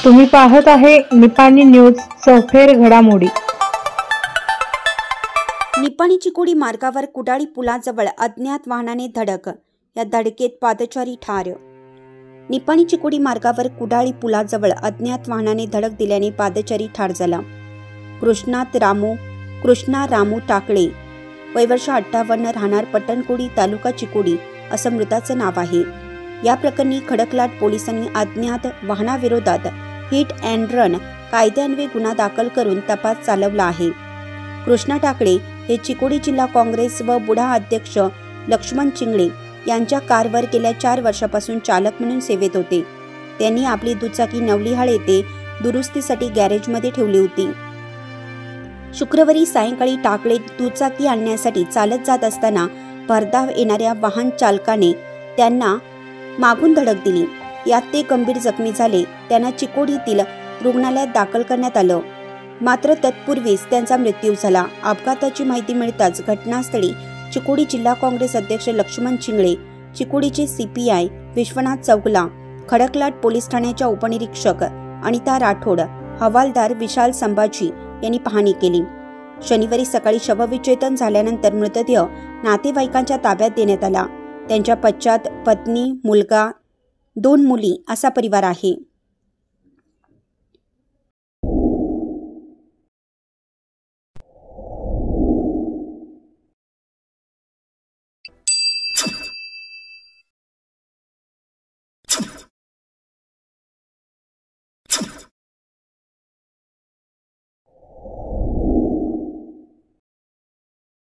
तुम्ही पाहत आहे निपाणी न्यूज चौफेर घडामोडी। निपाणी चिकोडी मार्गावर कुडाळी पुलाजवळ अज्ञात वाहनाने धडक, या धडकेत पादचारी ठार। निपाणी चिकोडी मार्गावर कुडाळी पुलाजवळ अज्ञात वाहनाने धडक दिल्याने पादचारी ठार झाला। कृष्णा रामू टाकळे, वय वर्ष 58, राहणार पट्टणकोडी, तालुका चिकोडी असं मृताचं नाव आहे। या प्रकरणी खडकलाट पोलिसांनी अज्ञात वाहनाविरोधात हिट अँड रन कायद्यान्वये गुन्हा दाखल करून तपास चालवला आहे। कृष्णा टाकळे हे चिकोडी जिल्हा काँग्रेस व बुढा अध्यक्ष लक्ष्मण चिंगळे यांच्या कारवर गेल्या 4 वर्षापासून चालक म्हणून सेवेत होते। त्यांनी आपली दुचाकी नवलिहाळ येथे दुरुस्तीसाठी गॅरेजमध्ये ठेवली होती। शुक्रवारी सायंकाळी टाकळे दुचाकी आणण्यासाठी चालत जात असताना भरधाव येणाऱ्या वाहन चालकाने त्यांना मागून धडक दिली। यात ते गंभीर जखमी झाले। त्यांना चिकोडीतील रुग्णालयात दाखल करण्यात आलं, मात्र तत्पूर्वीच त्यांचा मृत्यू झाला। अपघाताची माहिती मिळताच घटनास्थळी चिकोडी जिल्हा काँग्रेस अध्यक्ष लक्ष्मण चिंगळे, चिकोडीचे CPI विश्वनाथ चौगला, खडकलाट पोलीस ठाण्याच्या उपनिरीक्षक अनिता राठोड, हवालदार विशाल संभाजी यांनी पाहणी केली। शनिवारी सकाळी शवविच्छेदन झाल्यानंतर मृतदेह नातेवाईकांच्या ताब्यात देण्यात आला। त्यांच्या पश्चात पत्नी, मुलगा, 2 मुली असा परिवार आहे।